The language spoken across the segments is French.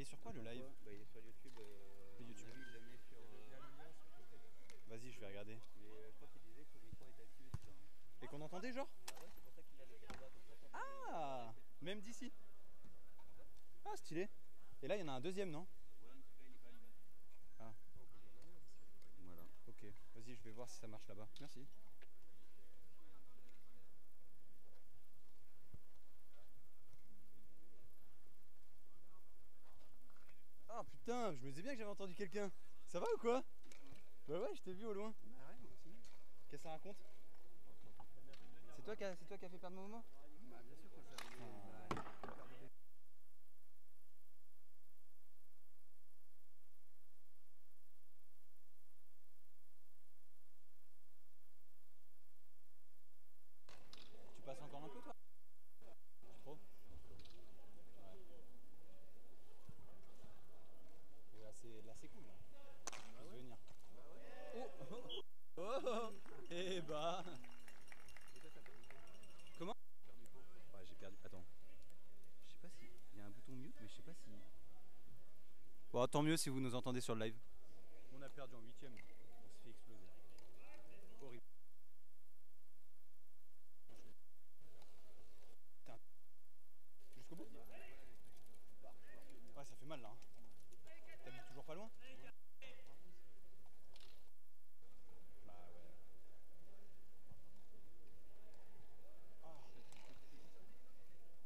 sur quoi le live? Bah, il est sur YouTube. YouTube. Il le met sur. Vas-y, je vais regarder. Mais je crois qu'il disait que le micro était activé tout ça. Et qu'on entendait genre? Ah ouais, c'est pour ça qu'il a les caméras comme ça. Ah, même d'ici. Ah, stylé. Et là, il y en a un deuxième, non? Ouais, mais celui-là il est pas allumé. Ah. Voilà. Ok, vas-y, je vais voir si ça marche là-bas. Merci. Ah putain, je me disais bien que j'avais entendu quelqu'un. Ça va ou quoi? Bah ouais, je t'ai vu au loin. Bah ouais, moi aussi. Qu'est-ce que ça raconte? C'est toi qui as fait perdre mon moment? Bah bien sûr, quand je suis arrivé. Tu passes encore un peu toi? Trop? Ouais. Et là c'est cool là. Je vais venir. Oh oh. Eh bah. Comment? Ouais, j'ai perdu. Attends. Je sais pas si. Il y a un bouton mute, mais je sais pas si. Bon, tant mieux si vous nous entendez sur le live. On a perdu en 8ème. On se fait exploser. Horrible. Putain. Jusqu'au bout? Ouais, ça fait mal là. Hein. T'habites toujours pas loin? Bah ouais. Oh.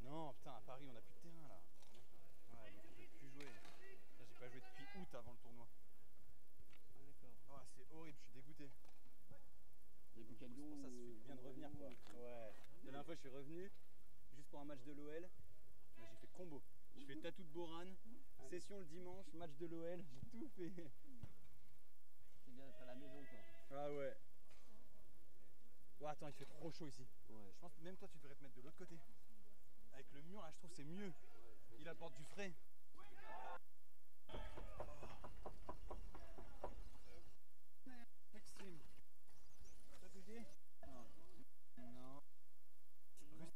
Non, putain, à Paris on a plus de terrain là. Ouais, donc on peut plus jouer. Là, j'ai pas joué depuis août avant le tournoi. Ah d'accord. Ouais, c'est horrible, je suis dégoûté. Il y a plus qu'à C'est Lyon. pour ça que ça fait du bien de revenir quoi. Ouais. La dernière fois je suis revenu juste pour un match de l'OL. J'ai fait combo. Je fais tatou de Boran, session le dimanche, match de l'OL, j'ai tout fait. C'est bien d'être à la maison quoi. Ah ouais. Ouais, attends, il fait trop chaud ici. Ouais. Je pense que même toi tu devrais te mettre de l'autre côté. Avec le mur là, je trouve que c'est mieux. Il apporte du frais. Extreme. T'as touché? Non. Non.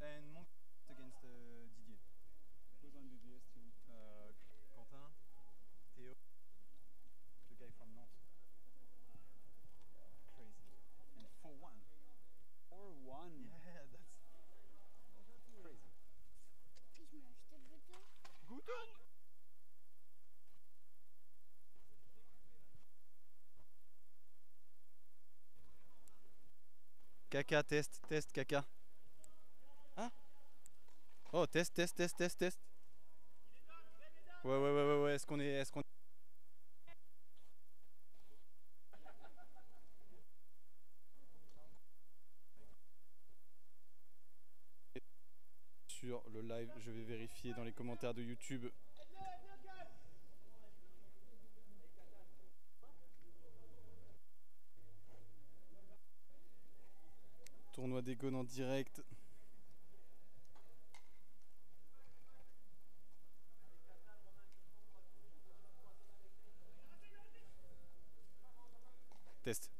And Monk against Didier. Who's on DDS team? Quentin, Théo, the guy from Nantes. Crazy. And 4-1. 4-1. Yeah, that's crazy. Ich möchte bitte. Guten! Caca, test, caca. Ah? Oh, test. Ouais, est-ce qu'on est... Sur le live, je vais vérifier dans les commentaires de YouTube. Tournoi des Gones en direct. Test.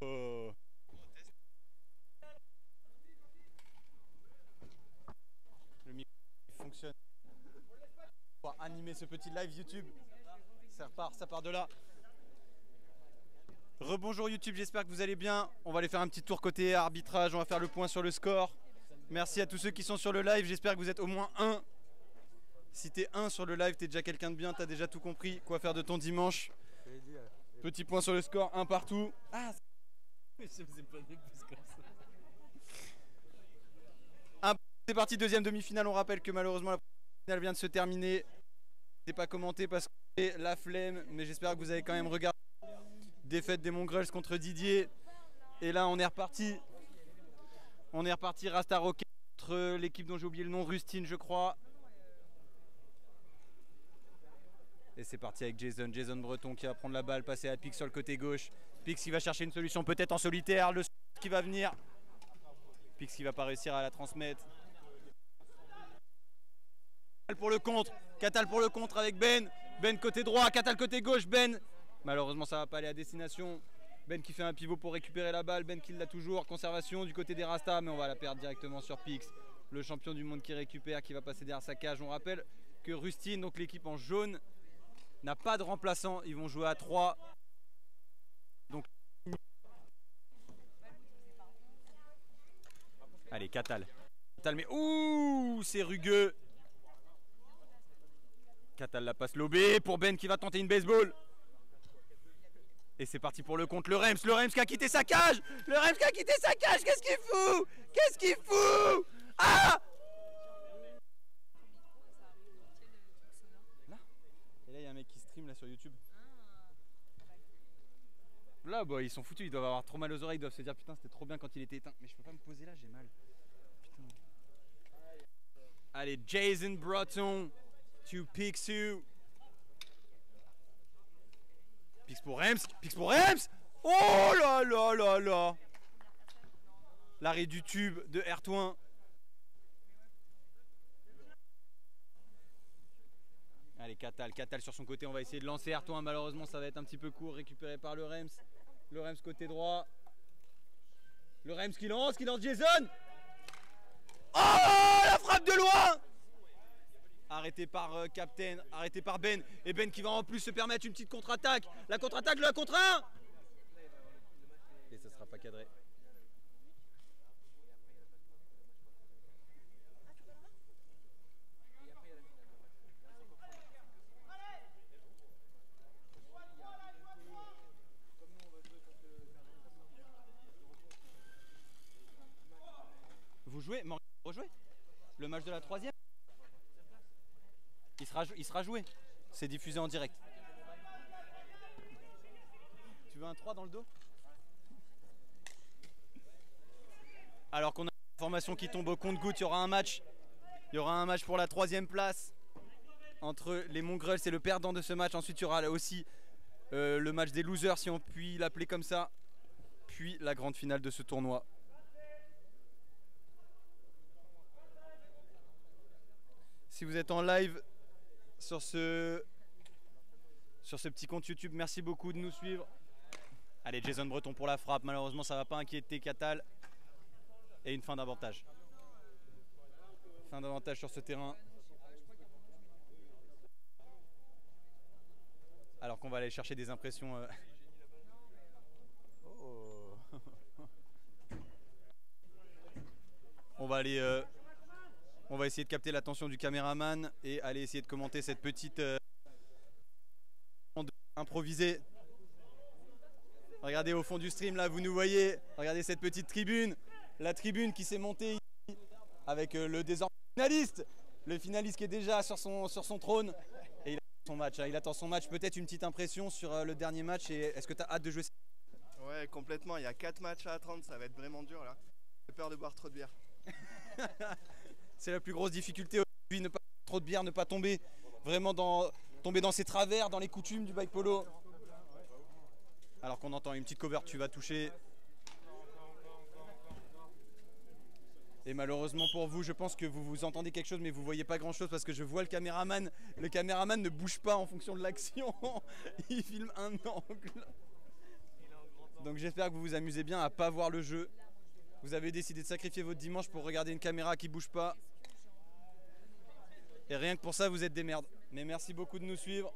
Oh. Le micro fonctionne. Pour animer ce petit live YouTube. Ça part de là. Rebonjour YouTube, j'espère que vous allez bien. On va aller faire un petit tour côté arbitrage, on va faire le point sur le score. Merci à tous ceux qui sont sur le live, j'espère que vous êtes au moins un. Si t'es un sur le live, t'es déjà quelqu'un de bien, t'as déjà tout compris. Quoi faire de ton dimanche. Petit point sur le score, un partout. Ah, Mais je faisais pas des plus comme ça. c'est parti, deuxième demi-finale. On rappelle que malheureusement la finale vient de se terminer. C'est pas commenté parce que c'est la flemme, mais j'espère que vous avez quand même regardé. Défaite des Mongrels contre Didier. Et là on est reparti. Rasta Rocket contre l'équipe dont j'ai oublié le nom, Rustine je crois. Et c'est parti avec Jason Breton qui va prendre la balle, passer à Pix sur le côté gauche. Pix qui va chercher une solution peut-être en solitaire, le qui va venir. Pix qui va pas réussir à la transmettre. Pour le contre, Catal pour le contre avec Ben. Ben côté droit, Catal côté gauche, Ben. Malheureusement ça va pas aller à destination. Ben qui fait un pivot pour récupérer la balle. Ben qui l'a toujours. Conservation du côté des Rastas, mais on va la perdre directement sur Pix. Le champion du monde qui récupère, qui va passer derrière sa cage. On rappelle que Rustine, donc l'équipe en jaune, n'a pas de remplaçant. Ils vont jouer à 3. Donc... Allez, Catal. Catal, mais ouh, c'est rugueux. Catal la passe lobée pour Ben qui va tenter une baseball. Et c'est parti pour le compte. Le Rems qui a quitté sa cage. Le Rems qui a quitté sa cage. Qu'est-ce qu'il fout? Qu'est-ce qu'il fout? Ah! Là? Et là, il y a un mec qui stream là sur YouTube. Là, bah, ils sont foutus. Ils doivent avoir trop mal aux oreilles. Ils doivent se dire putain, c'était trop bien quand il était éteint. Mais je peux pas me poser là, j'ai mal. Putain. Allez, Jason Breton to Picsou. Pix pour Rems. Pix pour Rems. Oh là là là là. L'arrêt du tube de Hertouin. Allez, Catal sur son côté. On va essayer de lancer Hertouin. Malheureusement, ça va être un petit peu court. Récupéré par le Rems. Le Rems côté droit. Le Rems qui lance Jason. Oh, la frappe de loin. Arrêté par Captain, arrêté par Ben. Et Ben qui va en plus se permettre une petite contre-attaque. La contre-attaque, le contre 1. Et ça sera pas cadré. Vous jouez, rejouez le match de la 3e. Il sera joué. C'est diffusé en direct. Tu veux un 3 dans le dos? Alors qu'on a une information qui tombe au compte-gouttes, il y aura un match. Il y aura un match pour la 3e place entre les Mongrels et le perdant de ce match. Ensuite, il y aura aussi le match des losers, si on peut l'appeler comme ça. Puis la grande finale de ce tournoi. Si vous êtes en live sur ce petit compte YouTube, merci beaucoup de nous suivre. Allez, Jason Breton pour la frappe. Malheureusement, ça ne va pas inquiéter Catal. Et une fin d'avantage. Fin d'avantage sur ce terrain. Alors qu'on va aller chercher des impressions. Oh. On va aller... On va essayer de capter l'attention du caméraman et aller essayer de commenter cette petite improvisée. Regardez au fond du stream là, vous nous voyez. Regardez cette petite tribune. La tribune qui s'est montée ici avec le désormais finaliste. Le finaliste qui est déjà sur son trône. Et il attend son match. Il attend son match. Peut-être une petite impression sur le dernier match. Et est-ce que tu as hâte de jouer? Ouais, complètement. Il y a 4 matchs à attendre. Ça va être vraiment dur là. J'ai peur de boire trop de bière. C'est la plus grosse difficulté aujourd'hui, ne pas boire trop de bière, ne pas tomber vraiment tomber dans ses travers, dans les coutumes du bike polo. Alors qu'on entend une petite cover, tu vas toucher. Et malheureusement pour vous, je pense que vous entendez quelque chose mais vous voyez pas grand chose parce que je vois le caméraman. Le caméraman ne bouge pas en fonction de l'action. Il filme un angle. Donc j'espère que vous vous amusez bien à pas voir le jeu. Vous avez décidé de sacrifier votre dimanche pour regarder une caméra qui bouge pas. Et rien que pour ça, vous êtes des merdes. Mais merci beaucoup de nous suivre.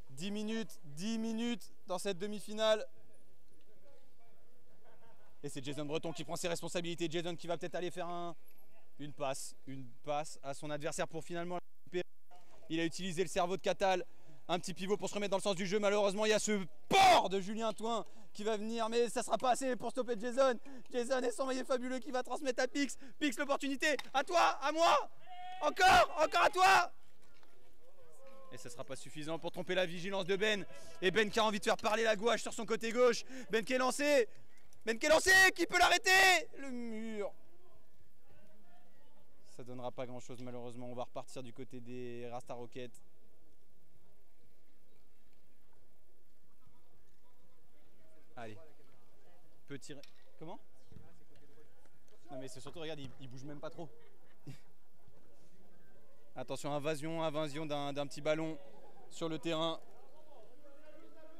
« 10 minutes dans cette demi-finale. » Et c'est Jason Breton qui prend ses responsabilités. Jason qui va peut-être aller faire une passe à son adversaire pour finalement la récupérer. Il a utilisé le cerveau de Catal. Un petit pivot pour se remettre dans le sens du jeu. Malheureusement, il y a ce port de Julien Touin qui va venir. Mais ça ne sera pas assez pour stopper Jason. Jason et son maillet fabuleux qui va transmettre à Pix. Pix, l'opportunité. À toi, à moi. Encore à toi. Et ça ne sera pas suffisant pour tromper la vigilance de Ben. Et Ben qui a envie de faire parler la gouache sur son côté gauche. Ben qui est lancé. Qui peut l'arrêter? Le mur. Ça ne donnera pas grand chose malheureusement. On va repartir du côté des Rasta Rockets. Allez, petit... Comment? Non mais c'est surtout, regarde, il bouge même pas trop. Attention, invasion d'un petit ballon. sur le terrain.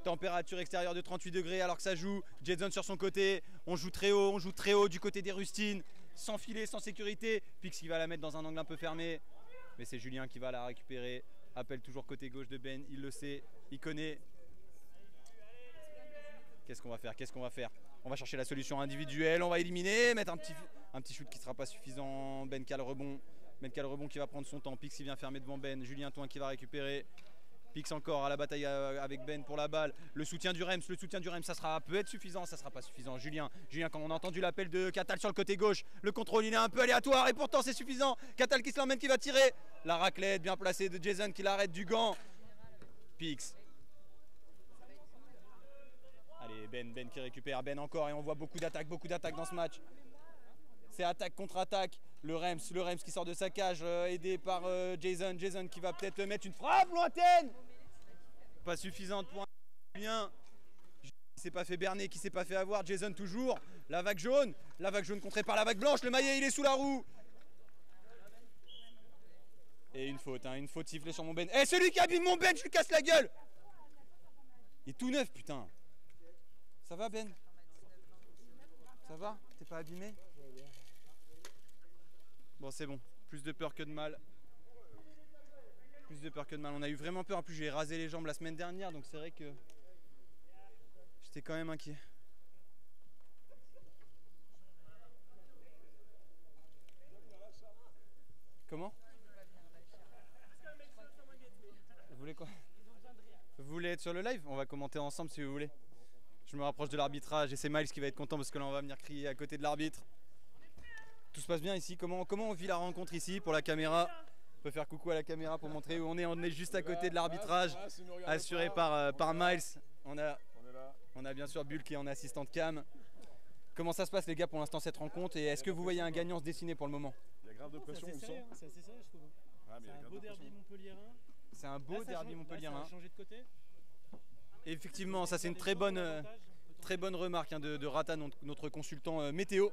Température extérieure de 38 degrés alors que ça joue. Jason sur son côté. On joue très haut du côté des rustines. Sans filet, sans sécurité. Pix qui va la mettre dans un angle un peu fermé. Mais c'est Julien qui va la récupérer. Appelle toujours côté gauche de Ben. Il le sait, il connaît. Qu'est-ce qu'on va faire? Qu'est-ce qu'on va faire? On va chercher la solution individuelle. On va éliminer. Mettre un petit shoot qui ne sera pas suffisant. Ben qui a le rebond. Ben qui a le rebond qui va prendre son temps. Pix qui vient fermer devant Ben. Julien Toin qui va récupérer. Pix encore à la bataille avec Ben pour la balle. Le soutien du Rems, ça peut être suffisant, ça sera pas suffisant. Julien, quand on a entendu l'appel de Catal sur le côté gauche, le contrôle il est un peu aléatoire et pourtant c'est suffisant. Catal qui se l'emmène, qui va tirer. La raclette bien placée de Jason qui l'arrête du gant. Pix. Allez, Ben qui récupère, Ben encore et on voit beaucoup d'attaques dans ce match. C'est attaque contre attaque. Le Rems qui sort de sa cage, aidé par Jason qui va peut-être mettre une frappe lointaine. Pas suffisante pour un Julien. Qui s'est pas fait berner, qui s'est pas fait avoir. Jason toujours. La vague jaune contrée par la vague blanche. Le maillet il est sous la roue. Et une faute sifflée sur mon Ben. Eh, celui qui abîme mon Ben, je lui casse la gueule. Il est tout neuf, putain. Ça va Ben? Ça va? T'es pas abîmé? Bon, c'est bon. Plus de peur que de mal. On a eu vraiment peur. En plus, j'ai rasé les jambes la semaine dernière. Donc, c'est vrai que j'étais quand même inquiet. Comment? Vous voulez quoi? Vous voulez être sur le live? On va commenter ensemble si vous voulez. Je me rapproche de l'arbitrage et c'est Miles qui va être content parce que là, on va venir crier à côté de l'arbitre. Tout se passe bien ici. Comment on vit la rencontre ici pour la caméra? On peut faire coucou à la caméra pour montrer où on est. On est juste à côté de l'arbitrage, assuré par Miles. On a bien sûr Bull qui est en assistante cam. Comment ça se passe les gars pour l'instant cette rencontre? Et est-ce que vous voyez un gagnant se dessiner pour le moment? Il y a grave de pression, il me semble. C'est assez sérieux, je trouve. Ah, C'est un beau derby montpelliérain. C'est un beau derby montpelliérain. Ça a changé de côté. Effectivement, ça c'est une très bonne remarque de Rata, notre consultant météo.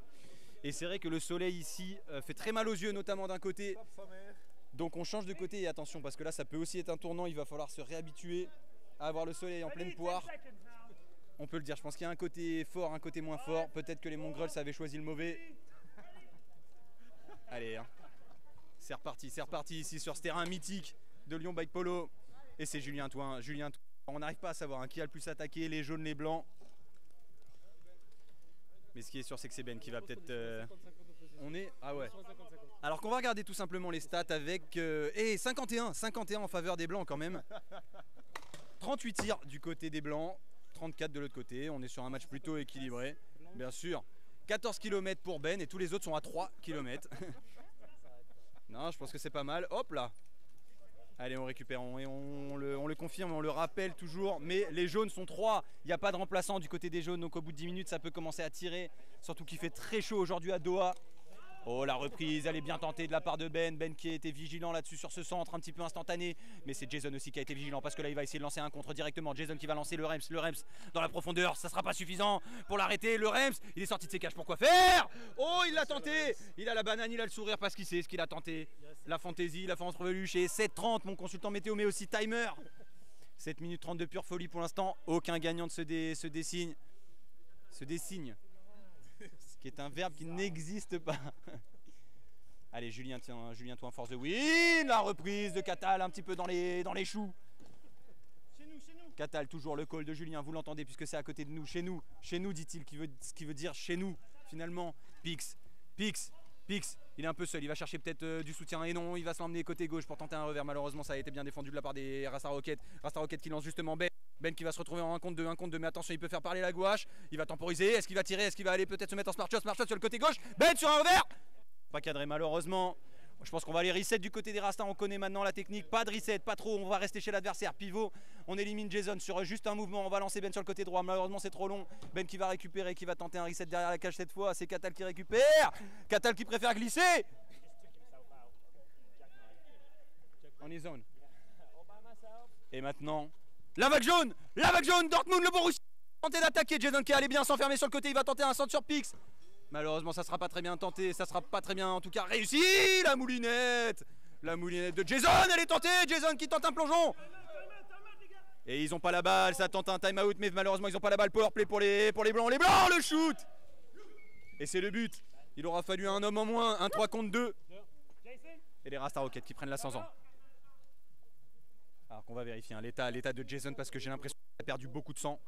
Et c'est vrai que le soleil ici fait très mal aux yeux, notamment d'un côté. Donc on change de côté et attention parce que là ça peut aussi être un tournant. Il va falloir se réhabituer à avoir le soleil en pleine poire. On peut le dire, je pense qu'il y a un côté fort, un côté moins fort. Peut-être que les Mongrels avaient choisi le mauvais. Allez, hein. C'est reparti ici sur ce terrain mythique de Lyon Bike Polo. Et c'est Julien Toin. On n'arrive pas à savoir qui a le plus attaqué, les jaunes, les blancs. Mais ce qui est sûr, c'est que c'est Ben qui va peut-être... Ah ouais. Alors qu'on va regarder tout simplement les stats avec... 51 en faveur des blancs quand même. 38 tirs du côté des blancs, 34 de l'autre côté. On est sur un match plutôt équilibré, bien sûr. 14 km pour Ben et tous les autres sont à 3 km. Non, je pense que c'est pas mal. Hop là. Allez, on récupère, on le confirme, on le rappelle toujours. Mais les jaunes sont 3. Il n'y a pas de remplaçant du côté des jaunes. Donc au bout de 10 minutes, ça peut commencer à tirer. Surtout qu'il fait très chaud aujourd'hui à Doha. Oh, la reprise, elle est bien tentée de la part de Ben. Ben qui a été vigilant là-dessus sur ce centre, un petit peu instantané. Mais c'est Jason aussi qui a été vigilant parce que là, il va essayer de lancer un contre directement. Jason qui va lancer le Rems dans la profondeur. Ça sera pas suffisant pour l'arrêter. Le Rems, il est sorti de ses cages. Pourquoi faire? Oh, il l'a tenté. Il a la banane, il a le sourire parce qu'il sait ce qu'il a tenté. La fantaisie, la fanfreluche et 7:30, mon consultant météo, mais aussi timer. 7 minutes 30 de pure folie pour l'instant. Aucun gagnant se dessine. Ce qui est un verbe qui n'existe pas. Allez, Julien Toin, force de win. La reprise de Catal un petit peu dans les choux. Chez nous. Catal, toujours le call de Julien, vous l'entendez puisque c'est à côté de nous. Chez nous dit-il, ce qui veut dire chez nous finalement. Pix, il est un peu seul, il va chercher peut-être du soutien et non, il va se l'emmener côté gauche pour tenter un revers. Malheureusement, ça a été bien défendu de la part des Rasta Rocket. Rasta Rocket qui lance justement Ben qui va se retrouver en 1 contre 2, mais attention, il peut faire parler la gouache. Il va temporiser, est-ce qu'il va tirer, est-ce qu'il va aller peut-être se mettre en smart shot sur le côté gauche. Ben sur un revers. Pas cadré malheureusement. Je pense qu'on va aller reset du côté des Rastas, on connaît maintenant la technique. Pas de reset, pas trop, on va rester chez l'adversaire. Pivot, on élimine Jason sur juste un mouvement. On va lancer Ben sur le côté droit, malheureusement c'est trop long. Ben qui va récupérer, qui va tenter un reset derrière la cage cette fois. C'est Catal qui récupère. Catal qui préfère glisser. On est zone. Et maintenant, la vague jaune, Dortmund, le Borussia. Tenter d'attaquer, Jason qui allait bien s'enfermer sur le côté, il va tenter un centre sur Pix. Malheureusement, ça sera pas très bien tenté, ça sera pas très bien en tout cas réussi. La moulinette de Jason, elle est tentée. Jason qui tente un plongeon. Et ils ont pas la balle, ça tente un time out, mais malheureusement ils ont pas la balle. Power play pour les blancs. Les blancs, le shoot. Et c'est le but. Il aura fallu un homme en moins, un 3 contre 2. Et les Rasta Rockets qui prennent l'ascendant. Alors qu'on va vérifier hein, l'état de Jason parce que j'ai l'impression qu'il a perdu beaucoup de sang.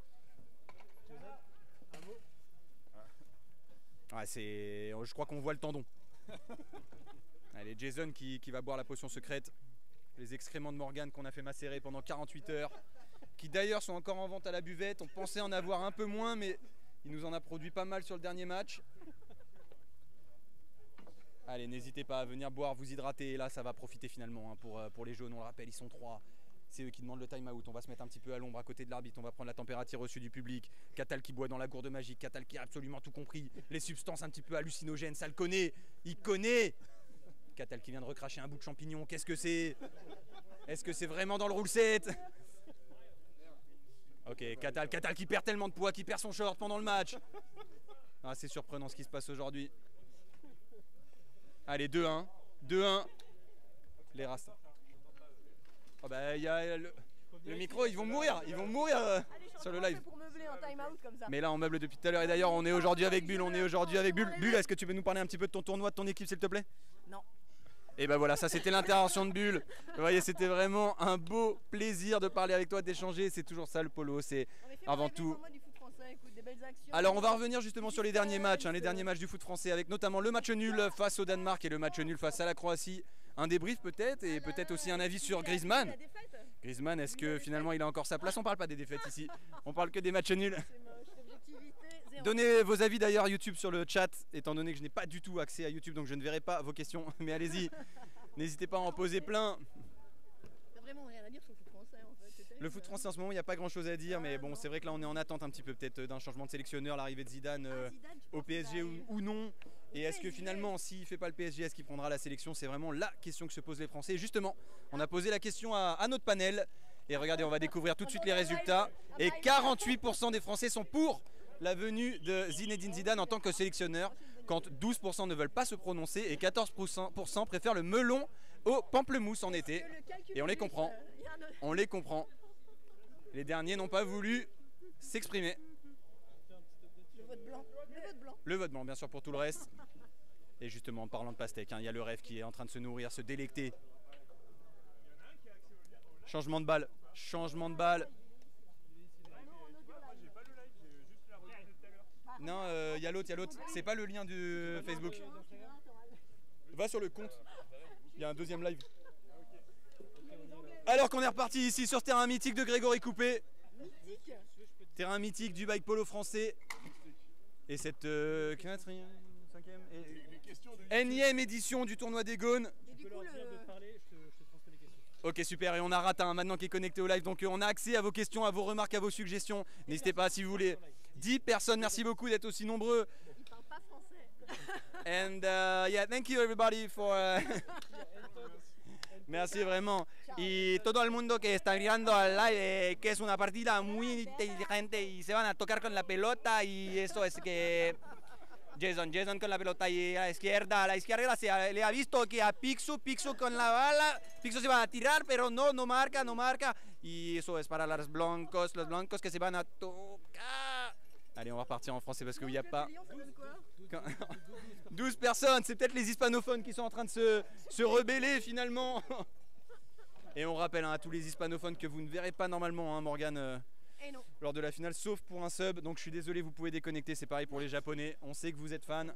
Ouais, je crois qu'on voit le tendon. Allez, Jason qui va boire la potion secrète. Les excréments de Morgan qu'on a fait macérer pendant 48 heures. Qui d'ailleurs sont encore en vente à la buvette. On pensait en avoir un peu moins, mais il nous en a produit pas mal sur le dernier match. Allez, n'hésitez pas à venir boire, vous hydrater. Et là, ça va profiter finalement hein, pour les jaunes. On le rappelle, ils sont 3. C'est eux qui demandent le time out. On va se mettre un petit peu à l'ombre à côté de l'arbitre. On va prendre la température reçue du public. Catal qui boit dans la gourde magique. Catal qui a absolument tout compris. Les substances un petit peu hallucinogènes, ça le connaît. Il connaît. Catal qui vient de recracher un bout de champignon. Qu'est-ce que c'est? Est-ce que c'est vraiment dans le rule set? Ok, Catal qui perd tellement de poids, qui perd son short pendant le match. Ah, c'est surprenant ce qui se passe aujourd'hui. Allez, 2-1. 2-1. Les Rastas. Oh bah, y a le micro, ils vont mourir sur le live. Pour meubler un time-out comme ça. Mais là, on meuble depuis tout à l'heure. Et d'ailleurs, on est aujourd'hui avec Bull. Bull, est-ce que tu peux nous parler un petit peu de ton tournoi, de ton équipe, s'il te plaît? Non. Et ben voilà, ça c'était l'intervention de Bull. Vous voyez, c'était vraiment un beau plaisir de parler avec toi, d'échanger. C'est toujours ça le polo, c'est avant tout. Alors on va revenir justement sur les derniers matchs, hein, les derniers matchs du foot français, avec notamment le match nul face au Danemark et le match nul face à la Croatie. Un débrief peut-être, et peut-être aussi un avis sur Griezmann. Griezmann, est-ce que finalement il a encore sa place? On parle pas des défaites ici, on parle que des matchs nuls. Donnez vos avis d'ailleurs YouTube sur le chat, étant donné que je n'ai pas du tout accès à YouTube, donc je ne verrai pas vos questions, mais allez-y, n'hésitez pas à en poser plein. T'as vraiment rien à dire sur le foot français en fait. Le foot français en ce moment, il n'y a pas grand chose à dire, mais bon, c'est vrai que là on est en attente un petit peu peut-être d'un changement de sélectionneur, l'arrivée de Zidane au PSG ou non. Et est-ce que finalement, s'il ne fait pas le PSG, est-ce qu'il prendra la sélection? C'est vraiment la question que se posent les Français. Et justement, on a posé la question à notre panel. Et regardez, on va découvrir tout de suite les résultats. Et 48% des Français sont pour la venue de Zinedine Zidane en tant que sélectionneur, quand 12% ne veulent pas se prononcer et 14% préfèrent le melon au pamplemousse en été. Et on les comprend. On les comprend. Les derniers n'ont pas voulu s'exprimer. Le vote blanc. Le vote blanc, bien sûr, pour tout le reste. Et justement, en parlant de pastèque, hein, il y a le rêve qui est en train de se nourrir, se délecter. Changement de balle. Changement de balle. Non, il y a l'autre. C'est pas le lien du Facebook. Va sur le compte. Il y a un deuxième live. Alors qu'on est reparti ici sur terrain mythique de Grégory Coupé. Terrain mythique du bike polo français. Et cette 4e, 5e énième édition du tournoi des Gaunes. Ok, super, et on a Ratin maintenant qui est connecté au live, donc on a accès à vos questions, à vos remarques, à vos suggestions. N'hésitez pas si vous voulez. 10 personnes, merci beaucoup d'être aussi nombreux. Ils parlent pas français. And yeah, thank you everybody for... Merci vraiment. Y todo el mundo que está mirando al live, que es una partida muy inteligente y se van a tocar con la pelota y eso es que Jason con la pelota y a la izquierda se le ha visto que a Pixu con la bala, Pixu se va a tirar pero no marca y eso es para los blancos que se van a tocar. Allez, on va repartir en français parce qu'il n'y a pas... 12 personnes, c'est peut-être les hispanophones qui sont en train de se rebeller finalement. Et on rappelle à tous les hispanophones que vous ne verrez pas normalement Morgan lors de la finale, sauf pour un sub. Donc je suis désolé, vous pouvez déconnecter, c'est pareil pour les japonais. On sait que vous êtes fans.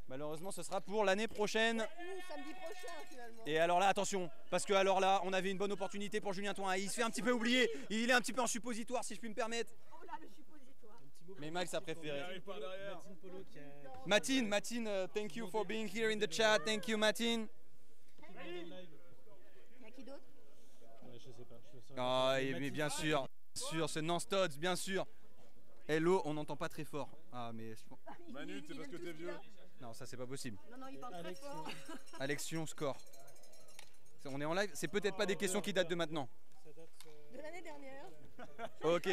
Malheureusement, ce sera pour l'année prochaine. Samedi prochain finalement. Et alors là, attention, parce que alors là, on avait une bonne opportunité pour Julien Toin. Il se fait un petit peu oublier, il est un petit peu en suppositoire si je puis me permettre. Oh là, le suppositoire. Mais Max a préféré. Matine, thank you for being here in the chat. Thank you, Matine. Il y a qui d'autre? Je sais pas. Ah, mais bien sûr, c'est non-stods, bien sûr. Hello, on n'entend pas très fort. Ah, mais. Manu, c'est parce que t'es vieux. Non, ça c'est pas possible. Non, il parle très fort. Alexion score. On est en live, c'est peut-être pas des questions qui datent de maintenant. De l'année dernière. Ok.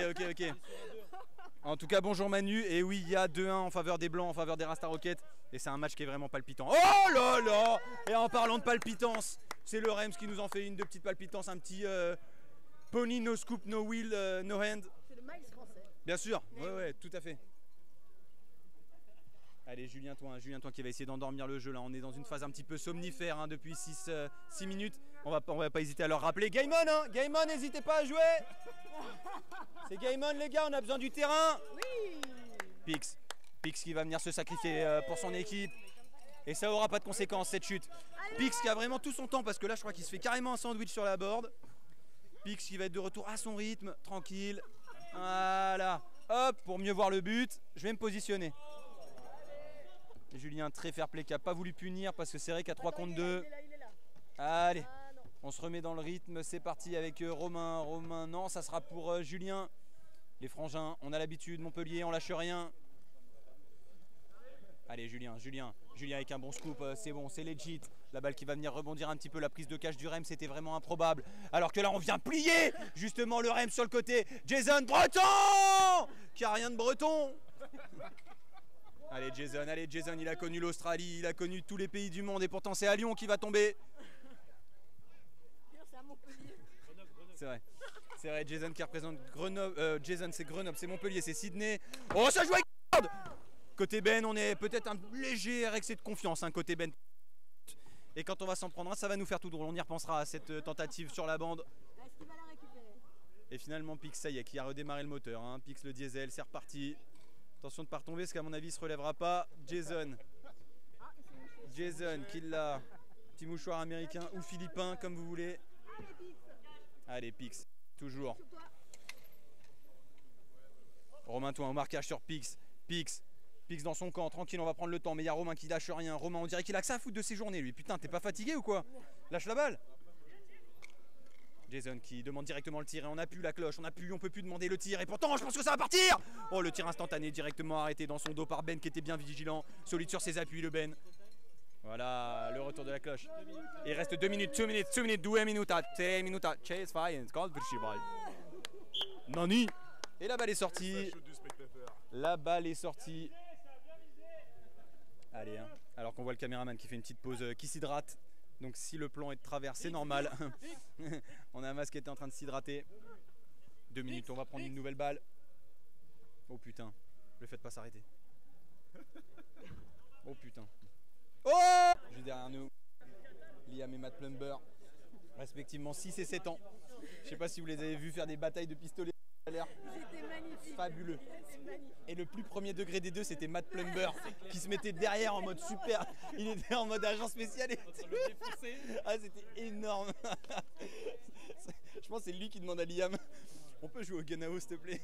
En tout cas, bonjour Manu. Et oui, il y a 2-1 en faveur des Blancs, en faveur des Rasta Rockets. Et c'est un match qui est vraiment palpitant. Oh là là! Et en parlant de palpitance, c'est le Rems qui nous en fait une de petite palpitance, un petit Pony, no scoop, no wheel, no hand. C'est le Miles français. Bien sûr, ouais, tout à fait. Allez, Julien Toin qui va essayer d'endormir le jeu là. On est dans une phase un petit peu somnifère hein, depuis 6 minutes. On va pas hésiter à leur rappeler. Game on, hein, Game on, n'hésitez pas à jouer. C'est Game on les gars, on a besoin du terrain. Oui. Pix qui va venir se sacrifier pour son équipe. Et ça aura pas de conséquences cette chute. Pix qui a vraiment tout son temps parce que là je crois qu'il se fait carrément un sandwich sur la board. Pix qui va être de retour à son rythme, tranquille. Voilà. Hop, pour mieux voir le but, je vais me positionner. Et Julien très fair play qui n'a pas voulu punir parce que c'est vrai qu'à 3 contre 2. Il est là. Allez, Ah non. on se remet dans le rythme, c'est parti avec Romain. Romain, non, ça sera pour Julien. Les frangins, on a l'habitude, Montpellier, on lâche rien. Allez Julien avec un bon scoop, c'est bon, c'est legit. La balle qui va venir rebondir un petit peu, la prise de cache du Rem, c'était vraiment improbable. Alors que là on vient plier justement le Rem sur le côté. Jason Breton qui a rien de breton. Allez Jason, il a connu l'Australie, il a connu tous les pays du monde et pourtant c'est à Lyon qui va tomber. C'est à Montpellier. C'est vrai, Jason qui représente Grenoble. Jason c'est Grenoble, c'est Montpellier, c'est Sydney. Oh ça joue avec merde. Côté Ben, on est peut-être un léger excès de confiance, hein, côté Ben. Et quand on va s'en prendre un, ça va nous faire tout drôle. On y repensera à cette tentative sur la bande. Est-ce qu'il va la récupérer? Et finalement, Pix, ça y est, qui a redémarré le moteur. Hein. Pix le diesel, c'est reparti. Attention de ne pas retomber, parce qu'à mon avis, il ne se relèvera pas. Jason qui l'a. Petit mouchoir américain ou philippin, comme vous voulez. Allez, Pix, toujours. Romain Toin au marquage sur Pix. Pix dans son camp, tranquille, on va prendre le temps. Mais il y a Romain qui lâche rien. Romain, on dirait qu'il a que ça à foutre de ses journées, lui. Putain, t'es pas fatigué ou quoi? Lâche la balle. Jason qui demande directement le tir et on n'a plus la cloche, on peut plus demander le tir et pourtant je pense que ça va partir. Oh, le tir instantané directement arrêté dans son dos par Ben qui était bien vigilant, solide sur ses appuis le Ben. Voilà le retour de la cloche. Il reste 2 minutes, 3 minuta. Chase fire, called for Nani. Et la balle est sortie. Allez, hein. Alors qu'on voit le caméraman qui fait une petite pause, qui s'hydrate. Donc si le plan est de travers, c'est normal. On a un masque qui était en train de s'hydrater. 2 minutes, on va prendre une nouvelle balle. Oh putain, le faites pas s'arrêter. Oh putain. Oh! Juste derrière nous, Liam et Matt Plumber, respectivement 6 et 7 ans. Je sais pas si vous les avez vus faire des batailles de pistolets. C'était magnifique. Fabuleux. C'est magnifique. Et le plus premier degré des deux, c'était Matt Plumber qui se mettait derrière en mode super. Il était en mode agent spécial. Ah, c'était énorme. Je pense que c'est lui qui demande à Liam, on peut jouer au Ganao s'il te plaît?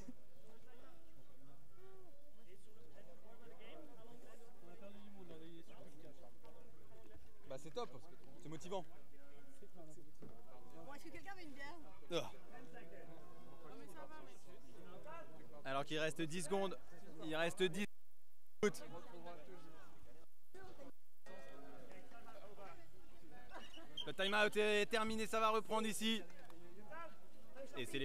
Bah c'est top, c'est motivant. Bon, est-ce que quelqu'un veut une bière? Oh. Alors qu'il reste 10 secondes. Il reste 10 secondes. Le time-out est terminé, ça va reprendre ici. Et c'est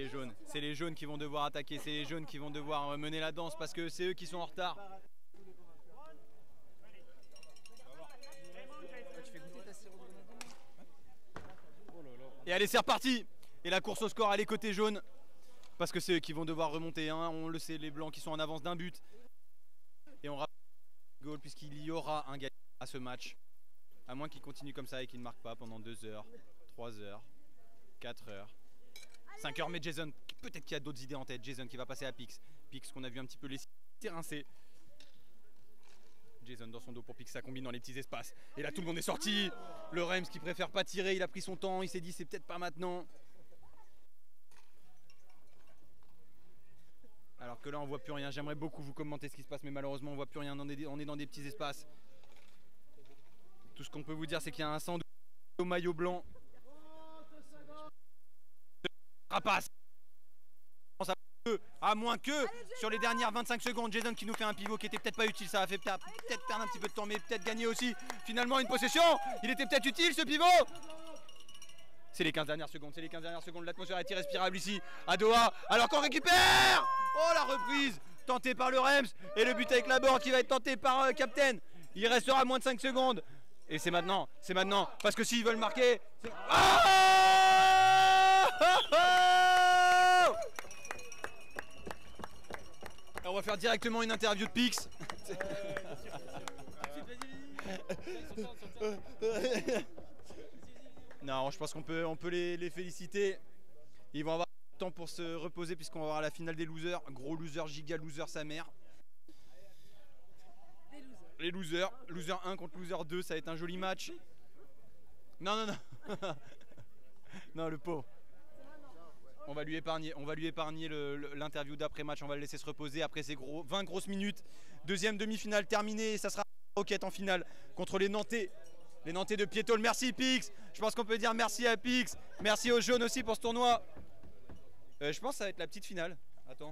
les jaunes qui vont devoir attaquer, c'est les jaunes qui vont devoir mener la danse parce que c'est eux qui sont en retard. Et allez, c'est reparti. Et la course au score, elle est côté jaune. Parce que c'est eux qui vont devoir remonter, hein. On le sait, les blancs qui sont en avance d'un but. Et on rappelle le goal puisqu'il y aura un gagnant à ce match. À moins qu'il continue comme ça et qu'il ne marque pas pendant 2 heures, 3 heures, 4 heures, 5 heures. Mais Jason, peut-être qu'il y a d'autres idées en tête. Jason qui va passer à Pix. Pix qu'on a vu un petit peu les rincer. Jason dans son dos pour Pix, ça combine dans les petits espaces. Et là tout le monde est sorti. Le Rems qui préfère pas tirer, il a pris son temps. Il s'est dit c'est peut-être pas maintenant. Alors que là on voit plus rien. J'aimerais beaucoup vous commenter ce qui se passe, mais malheureusement on voit plus rien. On est dans des petits espaces. Tout ce qu'on peut vous dire, c'est qu'il y a un sandwich au maillot blanc. Rapace. À moins que sur les dernières 25 secondes, Jason qui nous fait un pivot qui était peut-être pas utile. Ça a fait peut-être perdre un petit peu de temps, mais peut-être gagner aussi. Finalement une possession. Il était peut-être utile ce pivot. C'est les 15 dernières secondes, l'atmosphère est irrespirable ici à Doha, alors qu'on récupère. Oh la reprise, tentée par le Rems, et le but avec la board qui va être tenté par Captain. Il restera moins de 5 secondes, et c'est maintenant, parce que s'ils veulent marquer, c'est... On va faire directement une interview de Pix. Non, je pense qu'on peut les féliciter. Ils vont avoir le temps pour se reposer puisqu'on va avoir la finale des losers. Gros loser, giga loser sa mère. Les losers. Loser 1 contre loser 2, ça va être un joli match. Non. Non, le pauvre. On va lui épargner l'interview d'après-match. On va le laisser se reposer après ces 20 grosses minutes. Deuxième demi-finale terminée. Ça sera Rocket en finale contre les Nantais. Les Nantais de Piétol. Merci Pix. Je pense qu'on peut dire merci à Pix. Merci aux jaunes aussi pour ce tournoi. Je pense que ça va être la petite finale. Attends.